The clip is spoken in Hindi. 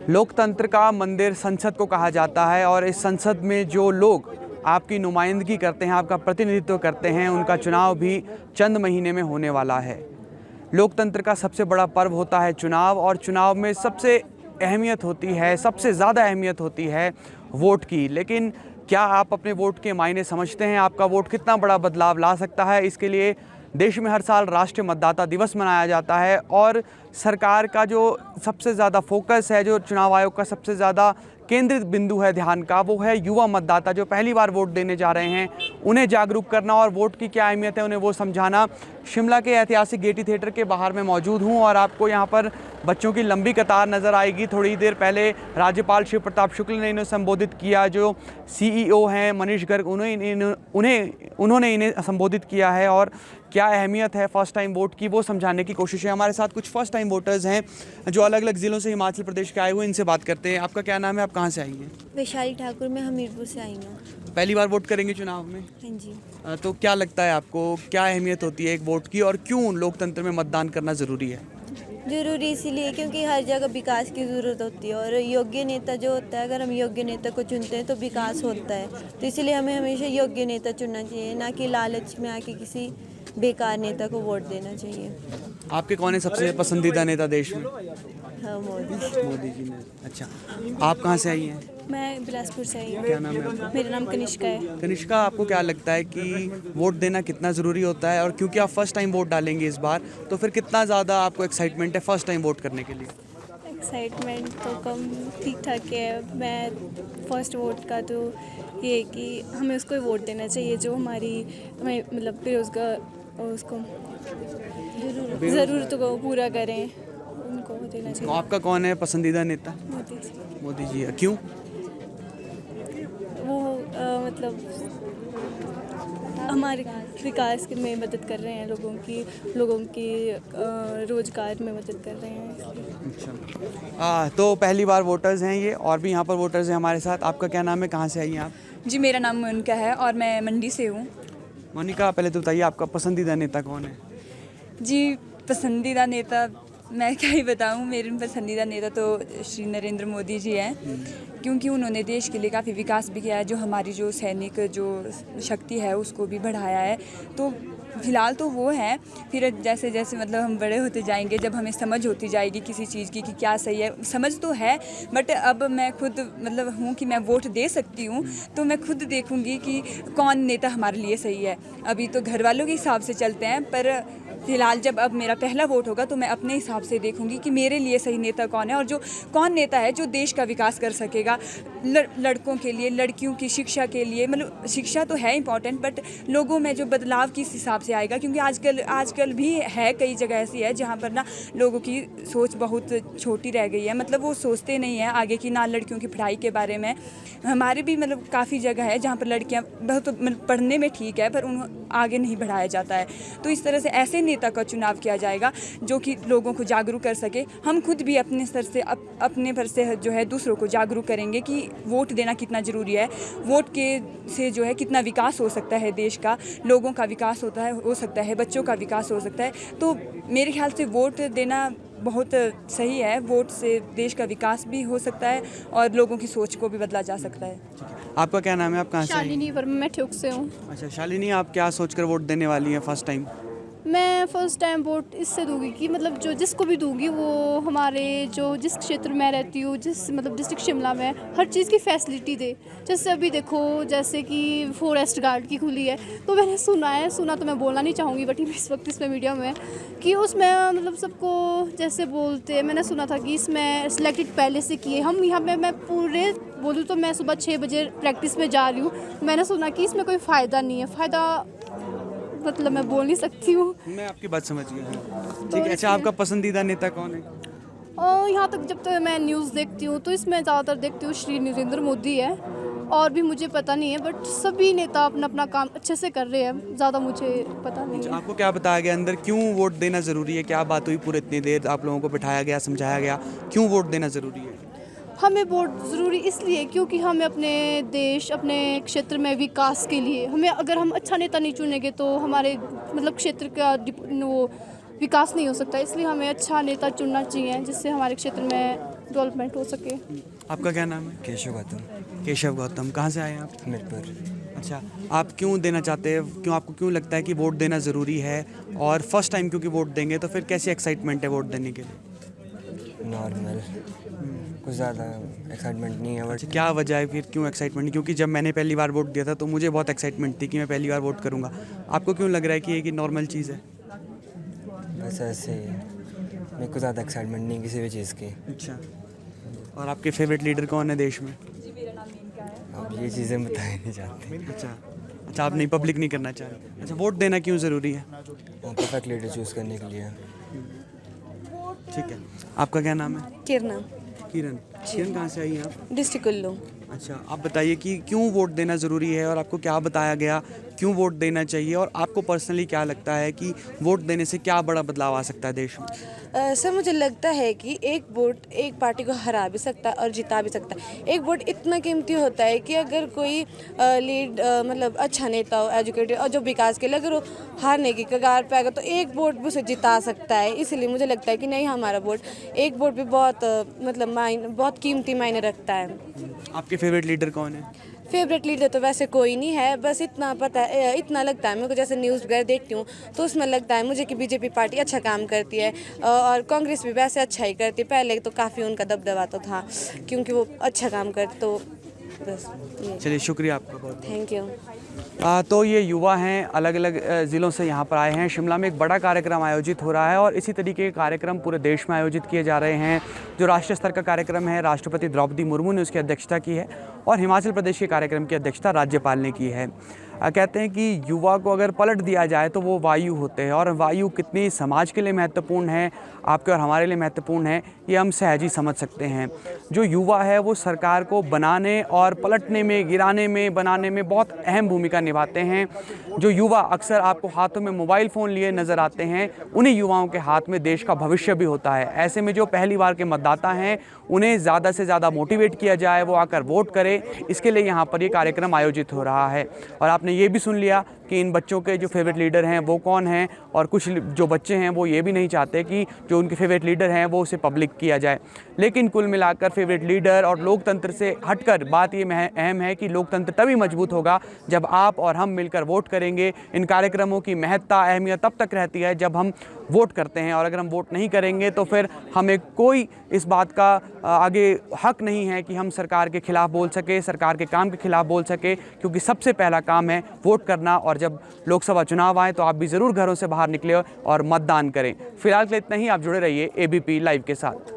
लोकतंत्र का मंदिर संसद को कहा जाता है और इस संसद में जो लोग आपकी नुमाइंदगी करते हैं, आपका प्रतिनिधित्व करते हैं, उनका चुनाव भी चंद महीने में होने वाला है। लोकतंत्र का सबसे बड़ा पर्व होता है चुनाव, और चुनाव में सबसे अहमियत होती है, सबसे ज़्यादा अहमियत होती है वोट की। लेकिन क्या आप अपने वोट के मायने समझते हैं? आपका वोट कितना बड़ा बदलाव ला सकता है? इसके लिए देश में हर साल राष्ट्रीय मतदाता दिवस मनाया जाता है और सरकार का जो सबसे ज़्यादा फोकस है, जो चुनाव आयोग का सबसे ज़्यादा केंद्रित बिंदु है ध्यान का, वो है युवा मतदाता जो पहली बार वोट देने जा रहे हैं। उन्हें जागरूक करना और वोट की क्या अहमियत है उन्हें वो समझाना। शिमला के ऐतिहासिक गेयटी थिएटर के बाहर मैं मौजूद हूं और आपको यहां पर बच्चों की लंबी कतार नज़र आएगी। थोड़ी देर पहले राज्यपाल शिव प्रताप शुक्ल ने इन्हें संबोधित किया, जो सीईओ हैं मनीष गर्ग, उन्होंने इन्हें संबोधित किया है और क्या अहमियत है फर्स्ट टाइम वोट की वो समझाने की कोशिश है। हमारे साथ कुछ फर्स्ट टाइम वोटर्स हैं जो अलग अलग ज़िलों से हिमाचल प्रदेश के आए हुए, इनसे बात करते हैं। आपका क्या नाम है? आप कहाँ से आई हैं? वैशाली ठाकुर, मैं हमीरपुर से आई हूँ। पहली बार वोट करेंगे चुनाव में? हाँ जी। तो क्या लगता है आपको, क्या अहमियत होती है एक वोट की और क्यों लोकतंत्र में मतदान करना ज़रूरी है? ज़रूरी इसीलिए क्योंकि हर जगह विकास की ज़रूरत होती है और योग्य नेता जो होता है, अगर हम योग्य नेता को चुनते हैं तो विकास होता है। तो इसीलिए हमें हमेशा योग्य नेता चुनना चाहिए, ना कि लालच में आके किसी बेकार नेता को वोट देना चाहिए। आपके कौन है सबसे पसंदीदा नेता देश में? हाँ, मोदी जी ने। अच्छा, आप कहाँ से आई हैं? मैं बिलासपुर से आई हूँ। क्या नाम है आपका? मेरा नाम कनिष्का है। कनिष्का, आपको क्या लगता है कि वोट देना कितना ज़रूरी होता है, और क्योंकि आप फर्स्ट टाइम वोट डालेंगे इस बार, तो फिर कितना ज़्यादा आपको एक्साइटमेंट है फर्स्ट टाइम वोट करने के लिए? एक्साइटमेंट तो कम ठीक ठाक है। मैं फर्स्ट वोट का तो ये है कि हमें उसको ही वोट देना चाहिए जो हमें मतलब बेरोजगार उसको ज़रूरतों को पूरा करें, उनको देना चाहिए। आपका कौन है पसंदीदा नेता? मोदी जी। मोदी जी। क्यों? वो मतलब हमारे विकास में मदद कर रहे हैं, लोगों की रोजगार में मदद कर रहे हैं इसलिए। अच्छा, तो पहली बार वोटर्स हैं ये, और भी यहाँ पर वोटर्स हैं हमारे साथ। आपका क्या नाम है? कहाँ से आई हैं आप? जी, मेरा नाम मोनिका है और मैं मंडी से हूँ। मोनिका, पहले तो बताइए आपका पसंदीदा नेता कौन है? जी, पसंदीदा नेता मैं क्या ही बताऊँ, मेरे पसंदीदा नेता तो श्री नरेंद्र मोदी जी हैं, क्योंकि उन्होंने देश के लिए काफ़ी विकास भी किया है, जो हमारी जो सैनिक जो शक्ति है उसको भी बढ़ाया है। तो फिलहाल तो वो है, फिर जैसे जैसे मतलब हम बड़े होते जाएंगे, जब हमें समझ होती जाएगी किसी चीज़ की कि क्या सही है, समझ तो है, बट अब मैं खुद मतलब हूँ कि मैं वोट दे सकती हूँ, तो मैं खुद देखूँगी कि कौन नेता हमारे लिए सही है। अभी तो घर वालों के हिसाब से चलते हैं, पर फिलहाल जब अब मेरा पहला वोट होगा तो मैं अपने हिसाब से देखूंगी कि मेरे लिए सही नेता कौन है और जो कौन नेता है जो देश का विकास कर सकेगा, लड़कों के लिए, लड़कियों की शिक्षा के लिए। मतलब शिक्षा तो है इम्पॉर्टेंट, बट लोगों में जो बदलाव किस हिसाब से आएगा, क्योंकि आजकल भी है कई जगह ऐसी है जहाँ पर ना लोगों की सोच बहुत छोटी रह गई है, मतलब वो सोचते नहीं है आगे की, ना लड़कियों की पढ़ाई के बारे में। हमारे भी मतलब काफ़ी जगह है जहाँ पर लड़कियाँ बहुत मतलब पढ़ने में ठीक है, पर उन्हें आगे नहीं बढ़ाया जाता है। तो इस तरह से ऐसे नेता का चुनाव किया जाएगा जो कि लोगों को जागरूक कर सके। हम खुद भी अपने स्तर से अपने पर से जो है दूसरों को जागरूक करेंगे कि वोट देना कितना ज़रूरी है, वोट के से जो है कितना विकास हो सकता है देश का, लोगों का विकास हो सकता है, बच्चों का विकास हो सकता है। तो मेरे ख्याल से वोट देना बहुत सही है। वोट से देश का विकास भी हो सकता है और लोगों की सोच को भी बदला जा सकता है। आपका क्या नाम है? आप कहाँ से? शालिनी वर्मा, मैं ठुक से हूँ। अच्छा शालिनी, आप क्या सोचकर वोट देने वाली हैं फर्स्ट टाइम? मैं फर्स्ट टाइम वोट इससे दूंगी कि मतलब जो जिसको भी दूंगी वो हमारे जो जिस क्षेत्र में रहती हूँ, जिस मतलब डिस्ट्रिक्ट शिमला में हर चीज़ की फैसिलिटी दे। जैसे अभी देखो, जैसे कि फॉरेस्ट गार्ड की खुली है, तो मैंने सुना तो मैं बोलना नहीं चाहूँगी, बट इस वक्त इसमें मीडिया में कि उसमें मतलब सबको जैसे बोलते, मैंने सुना था कि इसमें सिलेक्टेड पहले से किए। हम यहाँ पे मैं पूरे बोलूँ तो मैं सुबह 6 बजे प्रैक्टिस में जा रही हूँ, मैंने सुना कि इसमें कोई फ़ायदा नहीं है। फ़ायदा मतलब मैं बोल नहीं सकती हूँ। मैं आपकी बात समझ गया। ठीक है। अच्छा, आपका पसंदीदा नेता कौन है? यहाँ तक जब तक मैं न्यूज़ देखती हूँ तो इसमें ज़्यादातर देखती हूँ श्री नरेंद्र मोदी है, और भी मुझे पता नहीं है, बट सभी नेता अपना अपना काम अच्छे से कर रहे हैं, ज़्यादा मुझे पता नहीं है। आपको क्या बताया गया अंदर, क्यों वोट देना ज़रूरी है? क्या बात हुई पूरे इतनी देर, आप लोगों को बिठाया गया, समझाया गया, क्यों वोट देना ज़रूरी है? हमें वोट ज़रूरी इसलिए क्योंकि हमें अपने देश, अपने क्षेत्र में विकास के लिए, हमें अगर हम अच्छा नेता नहीं चुनेंगे तो हमारे मतलब क्षेत्र का वो विकास नहीं हो सकता। इसलिए हमें अच्छा नेता चुनना चाहिए जिससे हमारे क्षेत्र में डेवलपमेंट हो सके। आपका क्या नाम है? केशव गौतम, केशव गौतम। कहाँ से आए हैं आप? हमीरपुर। अच्छा, आप क्यों देना चाहते हैं, क्यों आपको क्यों लगता है कि वोट देना ज़रूरी है, और फर्स्ट टाइम क्योंकि वोट देंगे तो फिर कैसी एक्साइटमेंट है वोट देने के लिए? नॉर्मल, कुछ ज़्यादा एक्साइटमेंट नहीं है बट अच्छा, क्या वजह है फिर, क्यों एक्साइटमेंट नहीं? क्योंकि जब मैंने पहली बार वोट दिया था तो मुझे बहुत एक्साइटमेंट थी कि मैं पहली बार वोट करूंगा। आपको क्यों लग रहा है कि ये कि नॉर्मल चीज़ है? बस ऐसे ही, मेरे को ज़्यादा एक्साइटमेंट नहीं किसी भी चीज़ की। अच्छा, और आपके फेवरेट लीडर कौन है देश में? अब ये चीज़ें बताए नहीं जाती। अच्छा अच्छा, आप नहीं, पब्लिक नहीं करना चाह रहे। अच्छा, वोट देना क्यों ज़रूरी है? परफेक्ट लीडर चूज़ करने के लिए। ठीक है, आपका क्या नाम है? किरना, किरण। किरण, कहाँ से आई हैं आप? डिस्ट्रिक्ट कुल्लू। अच्छा, आप बताइए कि क्यों वोट देना ज़रूरी है, और आपको क्या बताया गया क्यों वोट देना चाहिए, और आपको पर्सनली क्या लगता है कि वोट देने से क्या बड़ा बदलाव आ सकता है देश में? सर मुझे लगता है कि एक वोट एक पार्टी को हरा भी सकता है और जिता भी सकता है। एक वोट इतना कीमती होता है कि अगर कोई लीड मतलब अच्छा नेता हो, एजुकेटेड और जो विकास के लिए अगर वो हारने की कगार पे आएगा तो एक वोट भी उसे जिता सकता है। इसलिए मुझे लगता है कि नहीं, हमारा वोट, एक वोट भी बहुत मतलब बहुत कीमती मायने रखता है। आपके फेवरेट लीडर कौन है? फेवरेट लीडर तो वैसे कोई नहीं है, बस इतना पता है, इतना लगता है मेरे को, जैसे न्यूज़ वगैरह देखती हूँ तो उसमें लगता है मुझे कि बीजेपी पार्टी अच्छा काम करती है और कांग्रेस भी वैसे अच्छा ही करती है। पहले तो काफ़ी उनका दबदबा तो था क्योंकि वो अच्छा काम करते, तो बस ये। चलिए, शुक्रिया आपका बहुत। Thank you. तो ये युवा हैं, अलग अलग ज़िलों से यहाँ पर आए हैं। शिमला में एक बड़ा कार्यक्रम आयोजित हो रहा है और इसी तरीके के कार्यक्रम पूरे देश में आयोजित किए जा रहे हैं। जो राष्ट्रीय स्तर का कार्यक्रम है, राष्ट्रपति द्रौपदी मुर्मू ने उसकी अध्यक्षता की है, और हिमाचल प्रदेश के कार्यक्रम की अध्यक्षता राज्यपाल ने की है। कहते हैं कि युवा को अगर पलट दिया जाए तो वो वायु होते हैं, और वायु कितनी समाज के लिए महत्वपूर्ण है, आपके और हमारे लिए महत्वपूर्ण है, ये हम सहज ही समझ सकते हैं। जो युवा है वो सरकार को बनाने और पलटने में, गिराने में, बनाने में बहुत अहम भूमिका निभाते हैं। जो युवा अक्सर आपको हाथों में मोबाइल फ़ोन लिए नज़र आते हैं, उन्हीं युवाओं के हाथ में देश का भविष्य भी होता है। ऐसे में जो पहली बार के मतदाता हैं, उन्हें ज़्यादा से ज़्यादा मोटिवेट किया जाए, वो आकर वोट करें, इसके लिए यहाँ पर ये कार्यक्रम आयोजित हो रहा है। और आपने ये भी सुन लिया कि इन बच्चों के जो फेवरेट लीडर हैं वो कौन हैं, और कुछ जो बच्चे हैं वो ये भी नहीं चाहते कि जो उनके फेवरेट लीडर हैं वो उसे पब्लिक किया जाए। लेकिन कुल मिलाकर फेवरेट लीडर और लोकतंत्र से हटकर बात ये अहम है कि लोकतंत्र तभी मजबूत होगा जब आप और हम मिलकर वोट करेंगे। इन कार्यक्रमों की महत्ता, अहमियत तब तक रहती है जब हम वोट करते हैं, और अगर हम वोट नहीं करेंगे तो फिर हमें कोई इस बात का आगे हक नहीं है कि हम सरकार के खिलाफ बोल सके, सरकार के काम के खिलाफ बोल सके, क्योंकि सबसे पहला काम है वोट करना। और जब लोकसभा चुनाव आए तो आप भी ज़रूर घरों से बाहर निकले और मतदान करें। फिलहाल के लिए इतना ही। आप जुड़े रहिए ABP लाइव के साथ।